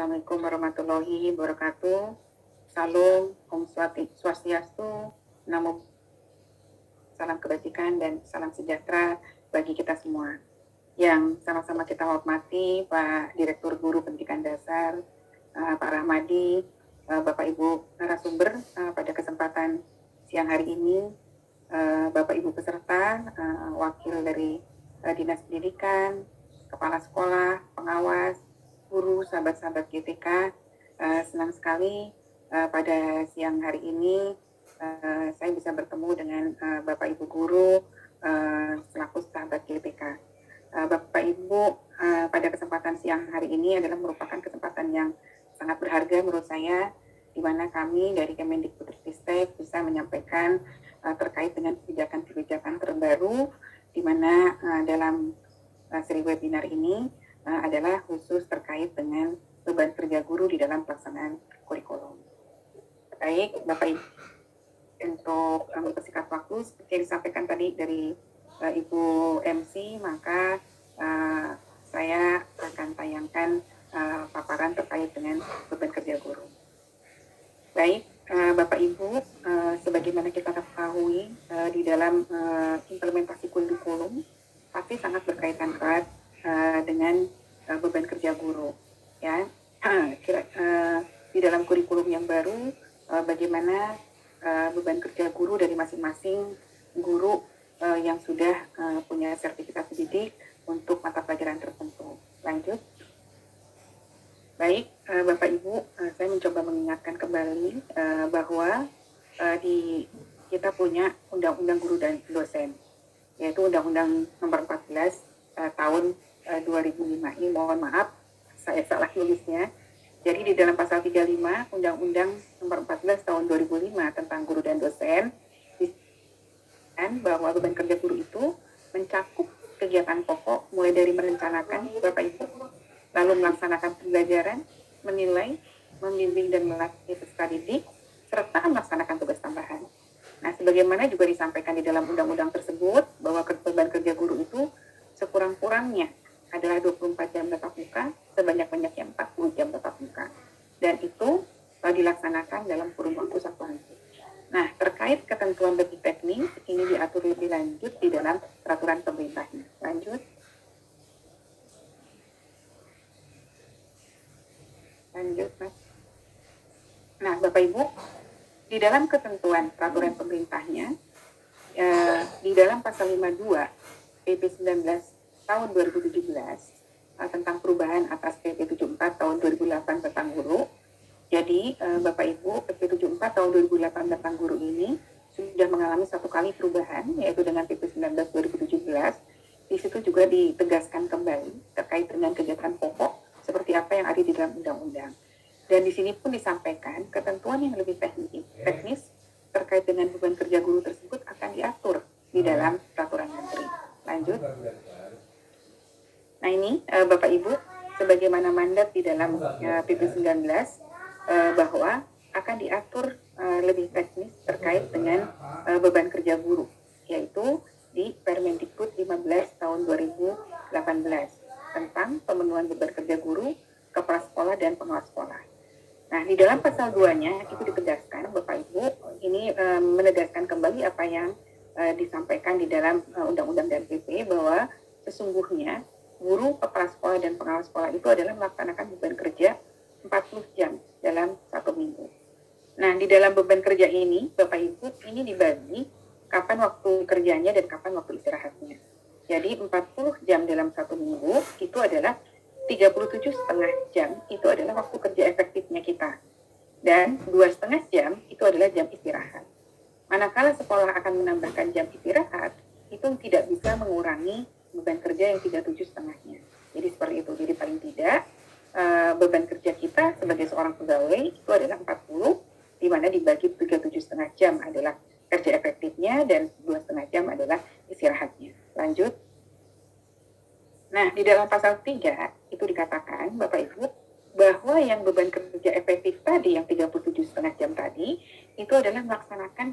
Assalamualaikum warahmatullahi wabarakatuh. Salam, Om Swastiastu, Namo, salam kebajikan dan salam sejahtera bagi kita semua. Yang sama-sama kita hormati Pak Direktur Guru Pendidikan Dasar, Pak Rahmadi, Bapak Ibu narasumber pada kesempatan siang hari ini, Bapak Ibu peserta, wakil dari Dinas Pendidikan, Kepala Sekolah, pengawas, guru, sahabat-sahabat GTK, senang sekali pada siang hari ini saya bisa bertemu dengan Bapak Ibu guru selaku sahabat GTK. Bapak Ibu, pada kesempatan siang hari ini adalah merupakan kesempatan yang sangat berharga menurut saya, di mana kami dari Kemendikbudristek bisa menyampaikan terkait dengan kebijakan-kebijakan terbaru, di mana dalam seri webinar ini adalah khusus terkait dengan beban kerja guru di dalam pelaksanaan kurikulum. Baik, Bapak Ibu, untuk mempersingkat waktu, seperti yang disampaikan tadi dari Ibu MC, maka saya akan tayangkan paparan terkait dengan beban kerja guru. Baik, Bapak Ibu, sebagaimana kita ketahui di dalam implementasi kurikulum pasti sangat berkaitan erat dengan beban kerja guru, ya. Di dalam kurikulum yang baru, bagaimana beban kerja guru dari masing-masing guru yang sudah punya sertifikasi didik untuk mata pelajaran tertentu. Lanjut. Baik, Bapak Ibu, saya mencoba mengingatkan kembali bahwa kita punya Undang-Undang Guru dan Dosen, yaitu Undang-Undang Nomor 14 tahun 2005. Ini mohon maaf, saya salah nulisnya. Jadi di dalam pasal 35 Undang-Undang Nomor 14 tahun 2005 tentang guru dan dosen, disebutkan bahwa beban kerja guru itu mencakup kegiatan pokok mulai dari merencanakan, Bapak Ibu, lalu melaksanakan pembelajaran, menilai, membimbing dan melatih peserta didik, serta melaksanakan tugas tambahan. Nah, sebagaimana juga disampaikan di dalam undang-undang tersebut, bahwa beban kerja guru itu sekurang-kurangnya adalah 24 jam tatap muka, sebanyak-banyaknya 40 jam tatap muka. Dan itu dilaksanakan dalam kurun waktu 1 hari. Nah, terkait ketentuan lebih teknis, ini diatur lebih lanjut di dalam peraturan pemerintahnya. Lanjut. Lanjut, Mas. Nah, Bapak Ibu, di dalam ketentuan peraturan pemerintahnya, di dalam pasal 52 PP 19 tahun 2017 tentang perubahan atas PP 74 tahun 2008 tentang guru. Jadi Bapak Ibu, PP 74 tahun 2008 tentang guru ini sudah mengalami 1 kali perubahan, yaitu dengan PP 19 2017. Di situ juga ditegaskan kembali terkait dengan kegiatan pokok seperti apa yang ada di dalam undang-undang. Dan di sini pun disampaikan ketentuan yang lebih teknis terkait dengan beban kerja guru tersebut akan diatur di dalam peraturan menteri. Lanjut. Nah ini Bapak Ibu, sebagaimana mandat di dalam PP 19 bahwa akan diatur lebih teknis terkait dengan beban kerja guru, yaitu di Permendikbud 15 tahun 2018 tentang pemenuhan beban kerja guru, kepala sekolah dan pengawas sekolah. Nah di dalam pasal 2-nya itu ditegaskan, Bapak Ibu, ini menegaskan kembali apa yang disampaikan di dalam undang-undang dan PP, bahwa sesungguhnya guru, kepala sekolah, dan pengawas sekolah itu adalah melaksanakan beban kerja 40 jam dalam 1 minggu. Nah, di dalam beban kerja ini, Bapak Ibu, ini dibagi kapan waktu kerjanya dan kapan waktu istirahatnya. Jadi 40 jam dalam 1 minggu itu adalah 37,5 jam, itu adalah waktu kerja efektifnya kita. Dan 2,5 jam itu adalah jam istirahat. Manakala sekolah akan menambahkan jam istirahat, itu tidak bisa mengurangi beban kerja yang 37,5-nya. Jadi seperti itu. Jadi paling tidak beban kerja kita sebagai seorang pegawai itu adalah 40, di mana dibagi 37,5 jam adalah kerja efektifnya dan 2,5 jam adalah istirahatnya. Lanjut. Nah, di dalam pasal 3 itu dikatakan, Bapak Ibu, bahwa yang beban kerja efektif tadi, yang 37,5 jam tadi, itu adalah melaksanakan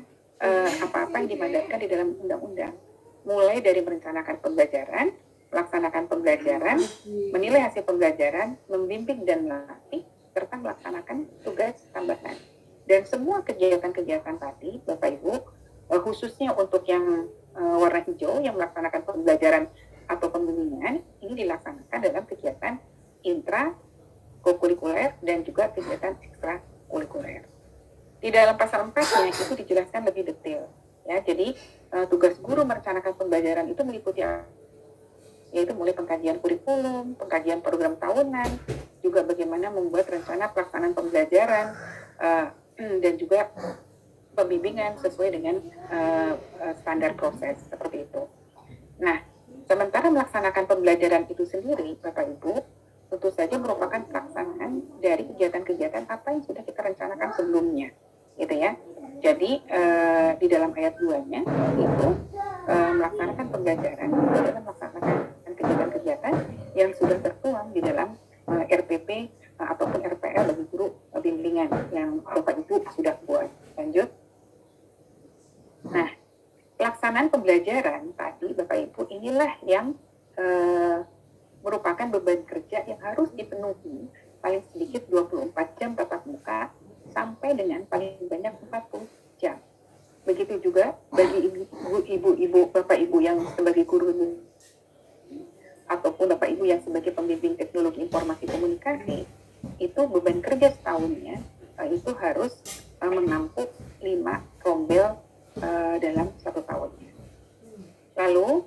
apa-apa yang dimandatkan di dalam undang-undang. Mulai dari merencanakan pembelajaran, melaksanakan pembelajaran, menilai hasil pembelajaran, membimbing dan melatih, serta melaksanakan tugas tambahan. Dan semua kegiatan-kegiatan tadi, Bapak Ibu, khususnya untuk yang warna hijau yang melaksanakan pembelajaran atau pembimbingan, ini dilaksanakan dalam kegiatan intrakurikuler dan juga kegiatan ekstrakurikuler. Di dalam pasal 4-nya itu dijelaskan lebih detail. Ya, jadi tugas guru merencanakan pembelajaran itu meliputi yaitu mulai pengkajian kurikulum, pengkajian program tahunan, juga bagaimana membuat rencana pelaksanaan pembelajaran, dan juga pembimbingan sesuai dengan standar proses seperti itu. Nah, sementara melaksanakan pembelajaran itu sendiri, Bapak Ibu, tentu saja merupakan pelaksanaan dari kegiatan-kegiatan apa yang sudah kita rencanakan sebelumnya, gitu ya. Jadi di dalam ayat 2-nya itu melaksanakan pembelajaran itu adalah melaksanakan kegiatan-kegiatan yang sudah tertuang di dalam RPP ataupun RPL bagi guru bimbingan yang Bapak Ibu sudah buat. Lanjut. Nah, pelaksanaan pembelajaran tadi Bapak Ibu inilah yang merupakan beban kerja yang harus dipenuhi paling sedikit 24 jam tatap muka sampai dengan paling banyak 40 jam. Begitu juga bagi ibu-ibu, Bapak Ibu yang sebagai guru ataupun Bapak Ibu yang sebagai pembimbing teknologi informasi komunikasi, itu beban kerja setahunnya itu harus menampung 5 rombel dalam 1 tahunnya. Lalu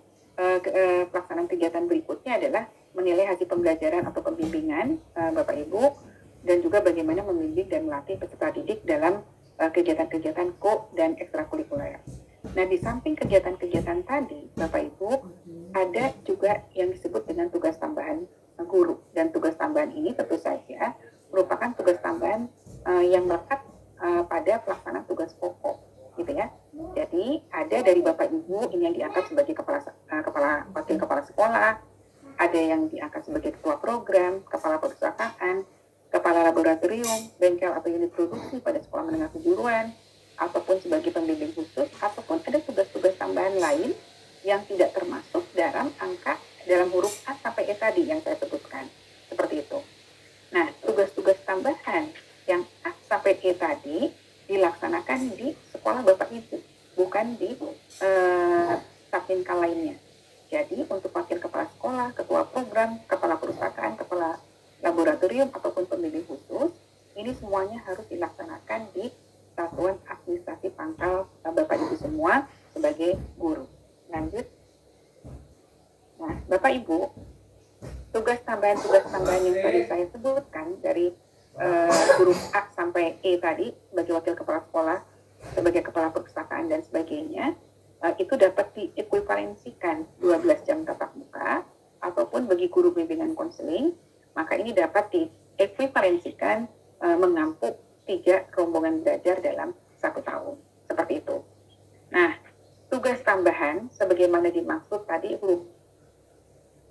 pelaksanaan kegiatan berikutnya adalah menilai hasil pembelajaran atau pembimbingan Bapak Ibu, dan juga bagaimana membimbing dan melatih peserta didik dalam kegiatan-kegiatan ko dan ekstrakurikuler. Nah, di samping kegiatan-kegiatan tadi, Bapak Ibu, ada juga yang disebut dengan tugas tambahan guru. Dan tugas tambahan ini tentu saja merupakan tugas tambahan yang melekat pada pelaksanaan tugas pokok, gitu ya. Jadi ada dari Bapak Ibu ini yang diangkat sebagai wakil kepala sekolah, ada yang diangkat sebagai ketua program, kepala perpustakaan, kepala laboratorium, bengkel atau unit produksi pada sekolah menengah kejuruan, ataupun sebagai pembimbing khusus, ataupun ada tugas-tugas tambahan lain yang tidak termasuk dalam huruf A sampai E tadi yang saya sebutkan. Seperti itu. Nah, tugas-tugas tambahan yang A sampai E tadi dilaksanakan di sekolah Bapak Ibu, bukan di Sapinka lainnya. Jadi, untuk wakil kepala sekolah, ketua program, kepala perpustakaan, kepala laboratorium, ataupun pembimbing khusus, ini semuanya harus dilaksanakan di satuan administrasi pangkal Bapak Ibu semua sebagai guru. Lanjut. Nah, Bapak Ibu, tugas tambahan yang tadi saya sebutkan dari huruf A sampai E tadi sebagai wakil kepala sekolah, sebagai kepala perpustakaan dan sebagainya, itu dapat diekuivalensikan 12 jam tatap muka, ataupun bagi guru bimbingan konseling, maka ini dapat diekuivalensikan mengampu 3 rombongan belajar dalam 1 tahun. Seperti itu. Nah, tugas tambahan sebagaimana dimaksud tadi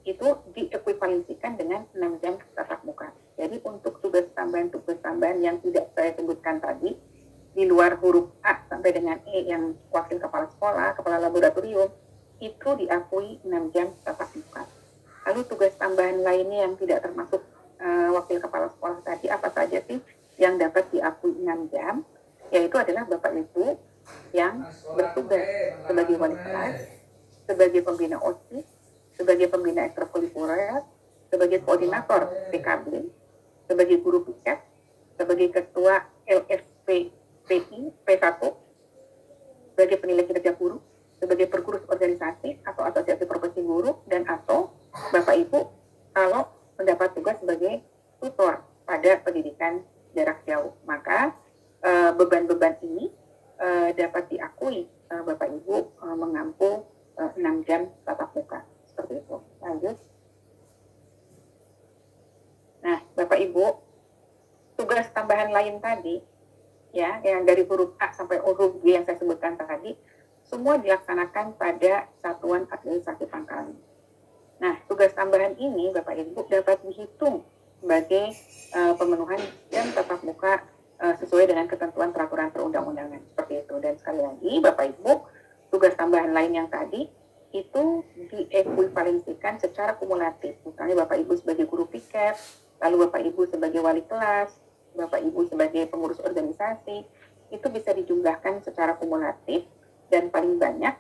itu diekuivalensikan dengan 6 jam tatap muka. Jadi untuk tugas tambahan yang tidak saya sebutkan tadi, di luar huruf A sampai dengan E yang wakil kepala sekolah, kepala laboratorium, itu diakui 6 jam tatap muka. Lalu tugas tambahan lainnya yang tidak termasuk wakil kepala sekolah tadi, apa saja sih yang dapat diakui 6 jam? Yaitu adalah Bapak Ibu yang bertugas sebagai wali kelas, sebagai pembina OSIS, sebagai pembina ekstrakurikuler, sebagai koordinator PKB, sebagai guru piket, sebagai ketua LSPPI P1, sebagai penilai kinerja guru, sebagai pengurus organisasi atau asosiasi profesi guru, dan atau Bapak Ibu kalau mendapat tugas sebagai tutor pada pendidikan jarak jauh. Maka beban-beban ini dapat diakui Bapak Ibu mengampu 6 jam tatap muka. Seperti itu. Lanjut. Nah, Bapak Ibu, tugas tambahan lain tadi, ya, yang dari huruf A sampai huruf G yang saya sebutkan tadi, semua dilaksanakan pada satuan administrasi pangkalnya. Nah, tugas tambahan ini, Bapak Ibu, dapat dihitung sebagai pemenuhan jam tatap muka sesuai dengan ketentuan peraturan perundang-undangan. Seperti itu. Dan sekali lagi, Bapak Ibu, tugas tambahan lain yang tadi, itu diekuivalensikan secara kumulatif. Misalnya Bapak Ibu sebagai guru piket, lalu Bapak Ibu sebagai wali kelas, Bapak Ibu sebagai pengurus organisasi itu bisa dijumlahkan secara kumulatif dan paling banyak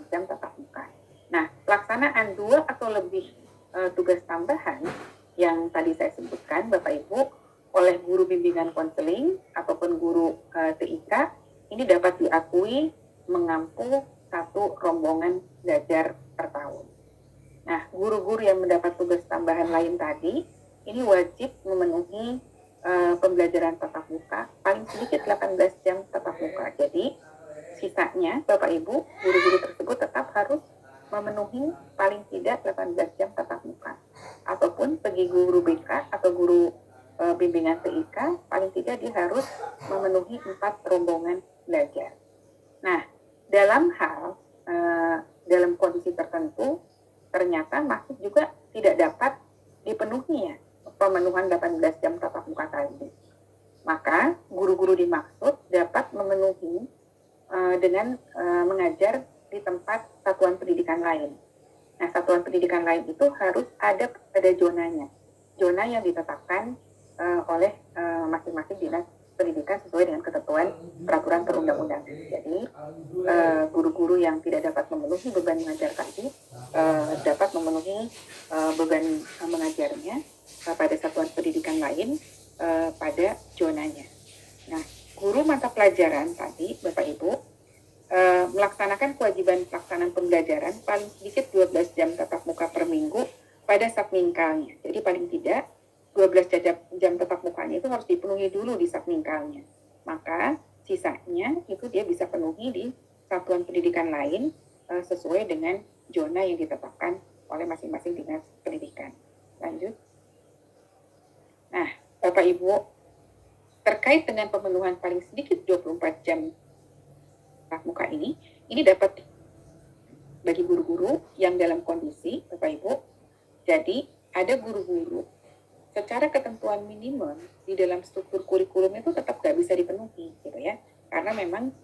jam tatap muka. Nah, pelaksanaan 2 atau lebih tugas tambahan yang tadi saya sebutkan Bapak Ibu oleh guru bimbingan konseling ataupun guru TIK ini dapat diakui mengampu satu rombongan belajar per tahun. Nah, guru-guru yang mendapat tugas tambahan lain tadi ini wajib memenuhi pembelajaran tatap muka paling sedikit 18 jam tatap muka. Jadi sisanya Bapak Ibu guru-guru tersebut tetap harus memenuhi paling tidak 18 jam tatap muka. Ataupun bagi guru BK atau guru bimbingan TIK paling tidak dia harus memenuhi 4 rombongan belajar. Nah, dalam kondisi tertentu ternyata masih juga tidak dapat dipenuhi ya pemenuhan 18 jam tatap muka tadi. Maka guru-guru dimaksud dapat memenuhi dengan mengajar di tempat satuan pendidikan lain. Nah, satuan pendidikan lain itu harus ada zonanya. Zona yang ditetapkan oleh masing-masing dinas pendidikan sesuai dengan ketentuan peraturan perundang-undangan. Jadi guru-guru yang tidak dapat memenuhi beban mengajar tadi dapat memenuhi beban mengajarnya pada satuan pendidikan lain pada zonanya. Nah, guru mata pelajaran tadi Bapak Ibu melaksanakan kewajiban pelaksanaan pembelajaran paling sedikit 12 jam tatap muka per minggu pada satmingkalnya. Jadi paling tidak 12 jam tatap mukanya itu harus dipenuhi dulu di satmingkalnya. Maka sisanya itu dia bisa penuhi di satuan pendidikan lain sesuai dengan zona yang ditetapkan oleh masing-masing dinas pendidikan. Lanjut. Nah, Bapak Ibu, terkait dengan pemenuhan paling sedikit 24 jam tatap muka ini dapat bagi guru-guru yang dalam kondisi, Bapak Ibu, jadi ada guru-guru secara ketentuan minimum di dalam struktur kurikulum itu tetap nggak bisa dipenuhi, gitu ya, karena memang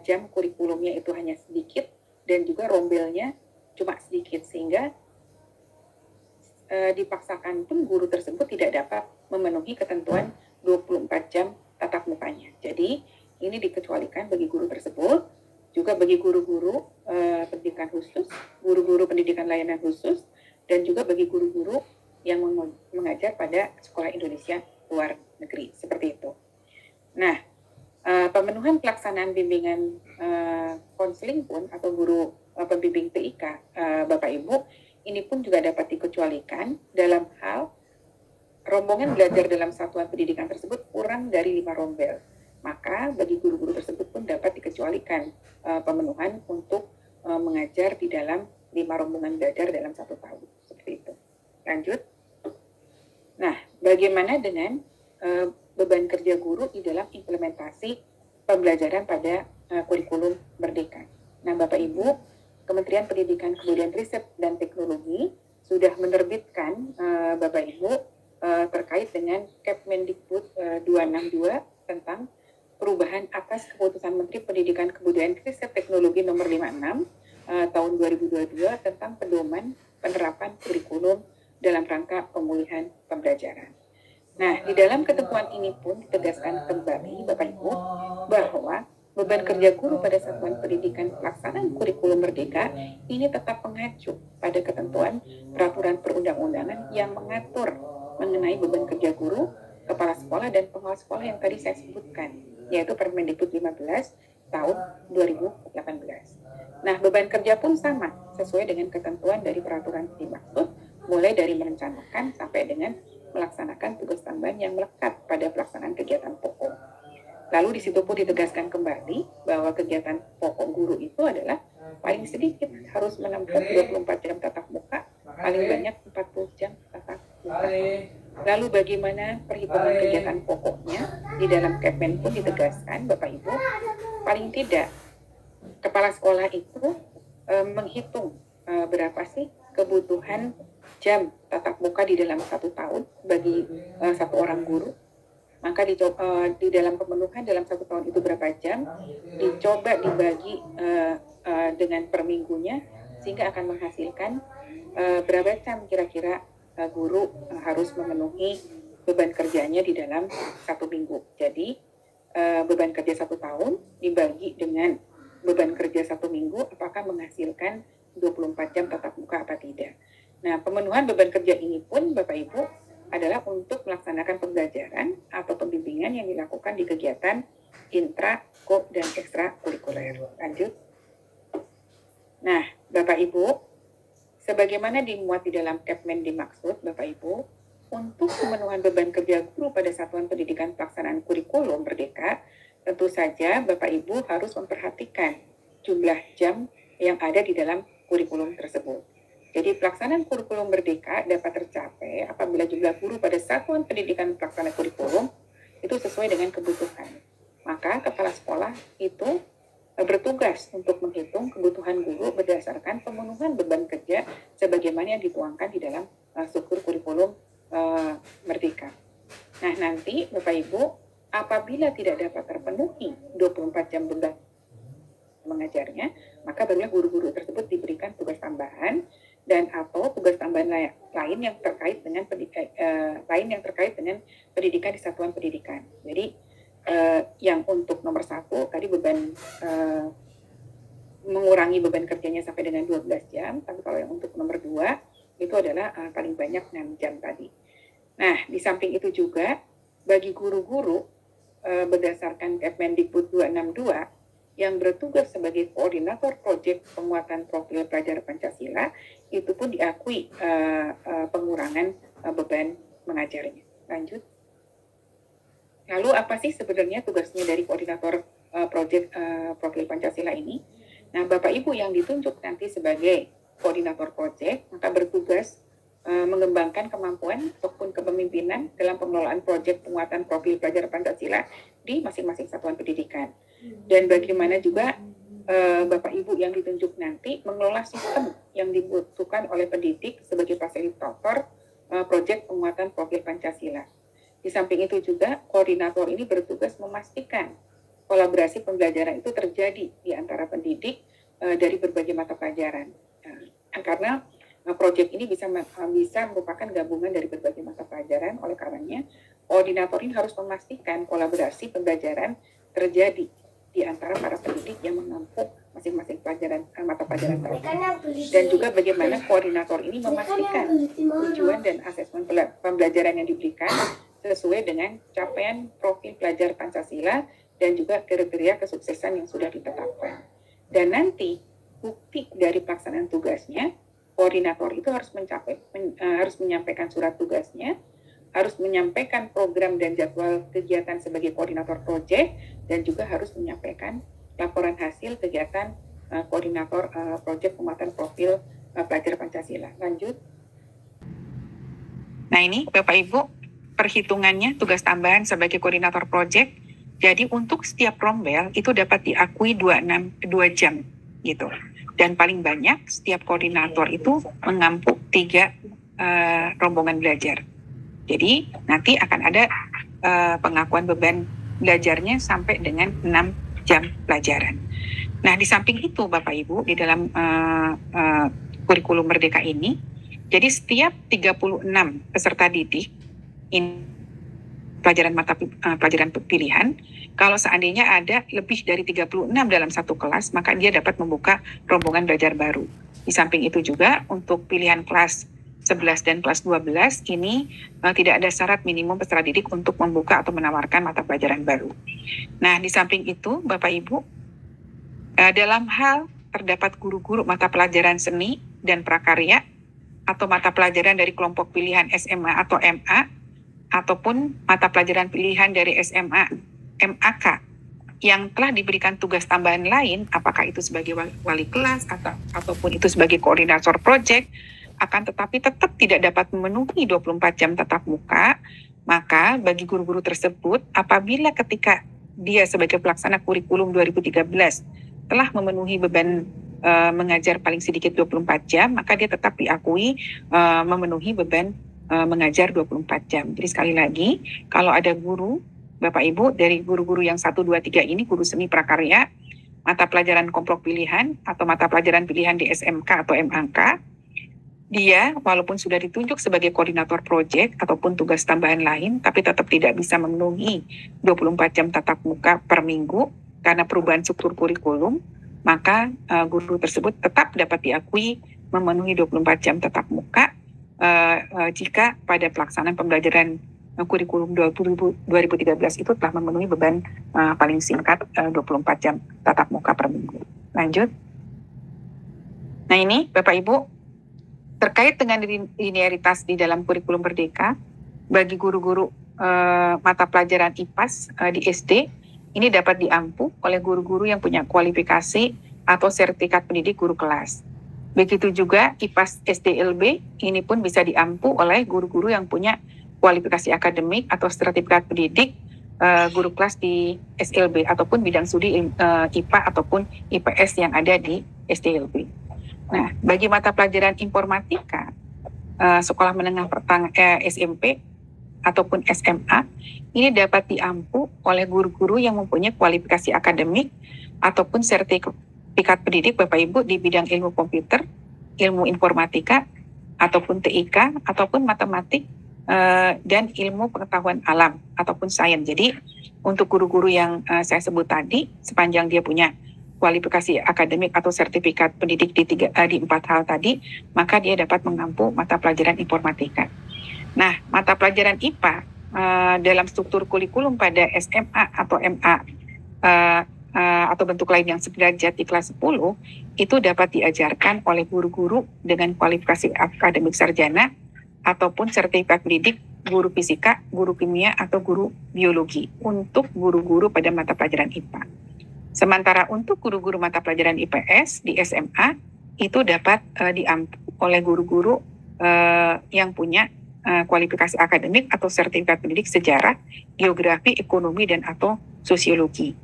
jam kurikulumnya itu hanya sedikit dan juga rombelnya cuma sedikit, sehingga dipaksakan pun guru tersebut tidak dapat memenuhi ketentuan 24 jam tatap mukanya. Jadi ini dikecualikan bagi guru tersebut, juga bagi guru-guru pendidikan khusus, guru-guru pendidikan layanan khusus, dan juga bagi guru-guru yang mengajar pada sekolah Indonesia luar negeri, seperti itu. Nah, pemenuhan pelaksanaan bimbingan konseling pun atau guru pembimbing TIK Bapak Ibu ini pun juga dapat dikecualikan dalam hal rombongan belajar dalam satuan pendidikan tersebut kurang dari 5 rombel. Maka bagi guru-guru tersebut pun dapat dikecualikan pemenuhan untuk mengajar di dalam 5 rombongan belajar dalam 1 tahun. Seperti itu. Lanjut. Nah, bagaimana dengan beban kerja guru di dalam implementasi pembelajaran pada kurikulum Merdeka? Nah, Bapak Ibu, Kementerian Pendidikan Kebudayaan Riset dan Teknologi sudah menerbitkan Bapak Ibu terkait dengan Kepmendikbud 262 tentang perubahan atas keputusan Menteri Pendidikan Kebudayaan Riset Teknologi nomor 56 tahun 2022 tentang pedoman penerapan kurikulum dalam rangka pemulihan pembelajaran. Nah, di dalam ketentuan ini pun ditegaskan kembali Bapak Ibu bahwa beban kerja guru pada satuan pendidikan pelaksanaan kurikulum Merdeka ini tetap mengacu pada ketentuan peraturan perundang-undangan yang mengatur mengenai beban kerja guru, kepala sekolah, dan pengelola sekolah yang tadi saya sebutkan, yaitu Permendikbud 15 tahun 2018. Nah, beban kerja pun sama, sesuai dengan ketentuan dari peraturan dimaksud, mulai dari merencanakan sampai dengan melaksanakan tugas tambahan yang melekat pada pelaksanaan kegiatan pokok. Lalu di situ pun ditegaskan kembali bahwa kegiatan pokok guru itu adalah paling sedikit harus menempuh 24 jam tatap muka, paling banyak 40 jam tatap muka. Lalu bagaimana perhitungan kegiatan pokoknya? Di dalam Kepmen pun ditegaskan, Bapak Ibu, paling tidak kepala sekolah itu menghitung berapa sih kebutuhan jam tatap muka di dalam 1 tahun bagi 1 orang guru. Maka di dalam pemenuhan dalam 1 tahun itu berapa jam, dicoba dibagi dengan per minggunya, sehingga akan menghasilkan berapa jam kira-kira guru harus memenuhi beban kerjanya di dalam 1 minggu. Jadi beban kerja 1 tahun dibagi dengan beban kerja 1 minggu, apakah menghasilkan 24 jam tatap muka apa tidak. Nah, pemenuhan beban kerja ini pun Bapak Ibu adalah untuk melaksanakan pembelajaran atau pembimbingan yang dilakukan di kegiatan intra, ko, dan ekstra kurikuler. Lanjut. Nah, Bapak Ibu, sebagaimana dimuat di dalam Kepmen dimaksud, Bapak Ibu, untuk pemenuhan beban kerja guru pada satuan pendidikan pelaksanaan kurikulum Merdeka, tentu saja Bapak Ibu harus memperhatikan jumlah jam yang ada di dalam kurikulum tersebut. Jadi pelaksanaan kurikulum Merdeka dapat tercapai apabila jumlah guru pada satuan pendidikan pelaksanaan kurikulum itu sesuai dengan kebutuhan. Maka kepala sekolah itu bertugas untuk menghitung kebutuhan guru berdasarkan pemenuhan beban kerja sebagaimana yang dituangkan di dalam struktur kurikulum Merdeka. Nah, nanti Bapak Ibu, apabila tidak dapat terpenuhi 24 jam beban mengajarnya, maka barulah guru-guru tersebut diberikan tugas tambahan dan atau tugas tambahan lain yang terkait dengan pendidikan di satuan pendidikan. Jadi yang untuk nomor 1 tadi beban mengurangi beban kerjanya sampai dengan 12 jam, tapi kalau yang untuk nomor 2 itu adalah paling banyak 6 jam tadi. Nah, di samping itu juga bagi guru-guru berdasarkan Kemendikbud 262 yang bertugas sebagai koordinator proyek penguatan profil pelajar Pancasila, itu pun diakui pengurangan beban mengajarnya. Lanjut. Lalu apa sih sebenarnya tugasnya dari koordinator proyek profil Pancasila ini? Nah, Bapak Ibu yang ditunjuk nanti sebagai koordinator proyek, maka bertugas mengembangkan kemampuan ataupun kepemimpinan dalam pengelolaan proyek penguatan profil pelajar Pancasila di masing-masing satuan pendidikan. Dan bagaimana juga Bapak Ibu yang ditunjuk nanti mengelola sistem yang dibutuhkan oleh pendidik sebagai fasilitator proyek penguatan profil Pancasila. Di samping itu juga koordinator ini bertugas memastikan kolaborasi pembelajaran itu terjadi di antara pendidik dari berbagai mata pelajaran. Karena proyek ini bisa merupakan gabungan dari berbagai mata pelajaran, oleh karenanya koordinator ini harus memastikan kolaborasi pembelajaran terjadi di antara para pendidik yang menempuh masing-masing mata pelajaran tersebut. Dan juga bagaimana koordinator ini memastikan tujuan dan asesmen pembelajaran yang diberikan sesuai dengan capaian profil pelajar Pancasila dan juga kriteria kesuksesan yang sudah ditetapkan. Dan nanti bukti dari pelaksanaan tugasnya, koordinator itu harus menyampaikan surat tugasnya, harus menyampaikan program dan jadwal kegiatan sebagai koordinator proyek, dan juga harus menyampaikan laporan hasil kegiatan koordinator proyek penguatan profil pelajar Pancasila. Lanjut. Nah, ini Bapak Ibu perhitungannya tugas tambahan sebagai koordinator proyek. Jadi untuk setiap rombel itu dapat diakui 2 jam gitu. Dan paling banyak setiap koordinator itu mengampu 3 rombongan belajar. Jadi nanti akan ada pengakuan beban belajarnya sampai dengan 6 jam pelajaran. Nah, di samping itu Bapak Ibu, di dalam kurikulum Merdeka ini, jadi setiap 36 peserta didik pelajaran pilihan, kalau seandainya ada lebih dari 36 dalam satu kelas, maka dia dapat membuka rombongan belajar baru. Di samping itu juga untuk pilihan kelas 11 dan kelas 12 ini tidak ada syarat minimum peserta didik untuk membuka atau menawarkan mata pelajaran baru. Nah, di samping itu Bapak Ibu, dalam hal terdapat guru-guru mata pelajaran seni dan prakarya atau mata pelajaran dari kelompok pilihan SMA atau MA, ataupun mata pelajaran pilihan dari SMA, MAK yang telah diberikan tugas tambahan lain, apakah itu sebagai wali kelas ataupun itu sebagai koordinator proyek, akan tetapi tetap tidak dapat memenuhi 24 jam tatap muka, maka bagi guru-guru tersebut, apabila ketika dia sebagai pelaksana kurikulum 2013 telah memenuhi beban mengajar paling sedikit 24 jam, maka dia tetap diakui memenuhi beban mengajar 24 jam. Jadi sekali lagi, kalau ada guru, Bapak Ibu, dari guru-guru yang 1, 2, 3 ini, guru seni prakarya, mata pelajaran kelompok pilihan, atau mata pelajaran pilihan di SMK atau MAK, dia walaupun sudah ditunjuk sebagai koordinator proyek ataupun tugas tambahan lain, tapi tetap tidak bisa memenuhi 24 jam tatap muka per minggu karena perubahan struktur kurikulum, maka guru tersebut tetap dapat diakui memenuhi 24 jam tatap muka jika pada pelaksanaan pembelajaran kurikulum 2013 itu telah memenuhi beban paling singkat 24 jam tatap muka per minggu. Lanjut. Nah ini Bapak Ibu, terkait dengan linearitas di dalam kurikulum Merdeka, bagi guru-guru mata pelajaran IPAS di SD, ini dapat diampu oleh guru-guru yang punya kualifikasi atau sertifikat pendidik guru kelas. Begitu juga IPAS SDLB, ini pun bisa diampu oleh guru-guru yang punya kualifikasi akademik atau sertifikat pendidik guru kelas di SLB ataupun bidang studi IPA ataupun IPS yang ada di SDLB. Nah, bagi mata pelajaran informatika, sekolah menengah SMP ataupun SMA, ini dapat diampu oleh guru-guru yang mempunyai kualifikasi akademik ataupun sertifikat pendidik Bapak Ibu di bidang ilmu komputer, ilmu informatika, ataupun TIK, ataupun matematik, dan ilmu pengetahuan alam ataupun sains. Jadi untuk guru-guru yang saya sebut tadi, sepanjang dia punya kualifikasi akademik atau sertifikat pendidik di 4 hal tadi, maka dia dapat mengampu mata pelajaran informatika. Nah, mata pelajaran IPA dalam struktur kurikulum pada SMA atau MA atau bentuk lain yang sederajat di kelas 10 itu dapat diajarkan oleh guru-guru dengan kualifikasi akademik sarjana ataupun sertifikat pendidik guru fisika, guru kimia, atau guru biologi untuk guru-guru pada mata pelajaran IPA. Sementara untuk guru-guru mata pelajaran IPS di SMA itu dapat diampu oleh guru-guru yang punya kualifikasi akademik atau sertifikat pendidik sejarah, geografi, ekonomi, dan atau sosiologi.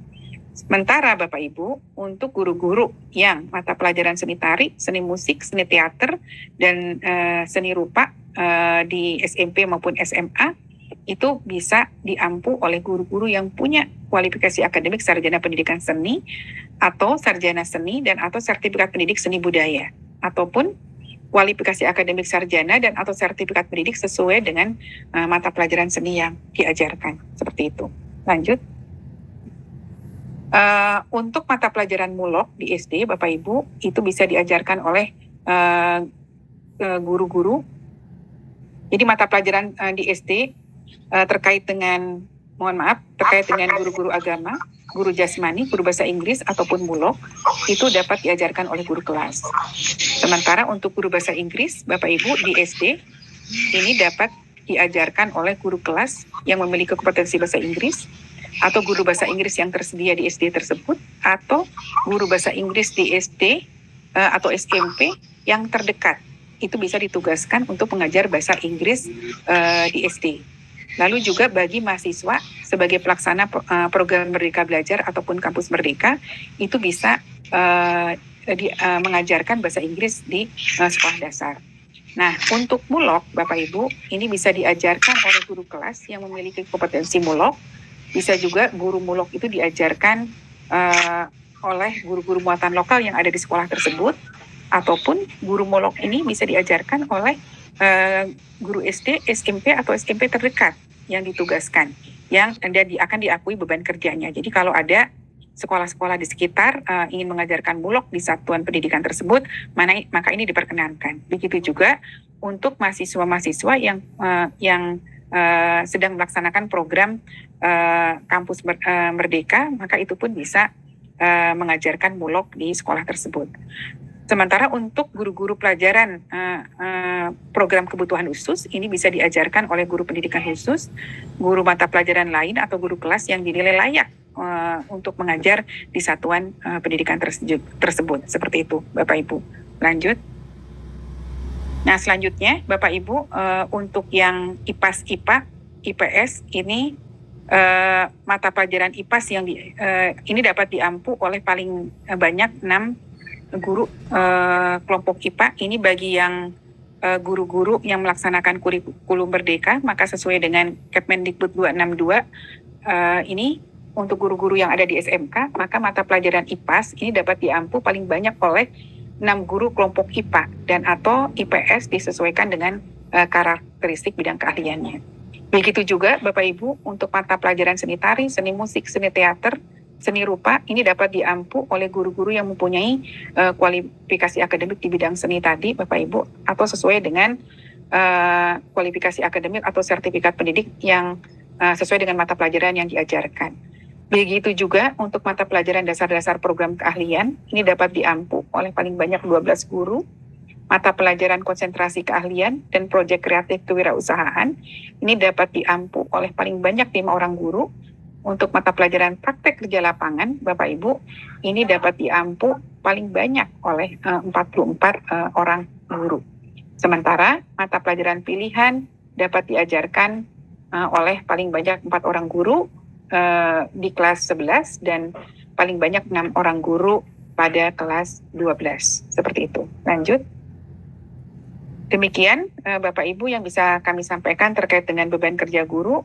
Sementara Bapak Ibu, untuk guru-guru yang mata pelajaran seni tari, seni musik, seni teater, dan seni rupa di SMP maupun SMA, itu bisa diampu oleh guru-guru yang punya kualifikasi akademik sarjana pendidikan seni, atau sarjana seni, dan atau sertifikat pendidik seni budaya, ataupun kualifikasi akademik sarjana dan atau sertifikat pendidik sesuai dengan mata pelajaran seni yang diajarkan. Seperti itu. Lanjut. Untuk mata pelajaran mulok di SD, Bapak Ibu, itu bisa diajarkan oleh guru-guru. Jadi mata pelajaran di SD terkait dengan guru-guru agama, guru jasmani, guru bahasa Inggris, ataupun mulok, itu dapat diajarkan oleh guru kelas. Sementara untuk guru bahasa Inggris, Bapak Ibu, di SD, ini dapat diajarkan oleh guru kelas yang memiliki kompetensi bahasa Inggris, atau guru bahasa Inggris yang tersedia di SD tersebut, atau guru bahasa Inggris di SD atau SMP yang terdekat. Itu bisa ditugaskan untuk mengajar bahasa Inggris di SD. Lalu juga bagi mahasiswa sebagai pelaksana program Merdeka Belajar ataupun Kampus Merdeka, itu bisa mengajarkan bahasa Inggris di sekolah dasar. Nah, untuk mulok, Bapak Ibu, ini bisa diajarkan oleh guru kelas yang memiliki kompetensi mulok. Bisa juga guru mulok itu diajarkan oleh guru-guru muatan lokal yang ada di sekolah tersebut, ataupun guru mulok ini bisa diajarkan oleh guru SD, SMP, atau SMP terdekat yang ditugaskan, yang akan diakui beban kerjanya. Jadi kalau ada sekolah-sekolah di sekitar ingin mengajarkan mulok di satuan pendidikan tersebut, maka ini diperkenankan. Begitu juga untuk mahasiswa-mahasiswa yang sedang melaksanakan program Kampus Merdeka, maka itu pun bisa mengajarkan mulok di sekolah tersebut. Sementara untuk guru-guru pelajaran program kebutuhan khusus, ini bisa diajarkan oleh guru pendidikan khusus, guru mata pelajaran lain, atau guru kelas yang dinilai layak untuk mengajar di satuan pendidikan tersebut. Seperti itu, Bapak Ibu. Lanjut. Nah, selanjutnya, Bapak Ibu, untuk yang IPAS, IPA, IPS, ini mata pelajaran IPAS yang ini dapat diampu oleh paling banyak 6 guru kelompok IPA. Ini bagi yang guru-guru yang melaksanakan kurikulum Merdeka, maka sesuai dengan Kemendikbud 262, ini untuk guru-guru yang ada di SMK, maka mata pelajaran IPAS ini dapat diampu paling banyak oleh 6 guru kelompok IPA dan atau IPS disesuaikan dengan karakteristik bidang keahliannya. Begitu juga Bapak Ibu untuk mata pelajaran seni tari, seni musik, seni teater, seni rupa, ini dapat diampu oleh guru-guru yang mempunyai kualifikasi akademik di bidang seni tadi Bapak Ibu, atau sesuai dengan kualifikasi akademik atau sertifikat pendidik yang sesuai dengan mata pelajaran yang diajarkan. Begitu juga untuk mata pelajaran dasar-dasar program keahlian, ini dapat diampu oleh paling banyak 12 guru. Mata pelajaran konsentrasi keahlian dan proyek kreatif kewirausahaan, ini dapat diampu oleh paling banyak 5 orang guru. Untuk mata pelajaran praktek kerja lapangan, Bapak Ibu, ini dapat diampu paling banyak oleh 44 orang guru. Sementara mata pelajaran pilihan dapat diajarkan oleh paling banyak 4 orang guru di kelas 11 dan paling banyak 6 orang guru pada kelas 12. Seperti itu. Lanjut. Demikian Bapak Ibu yang bisa kami sampaikan terkait dengan beban kerja guru.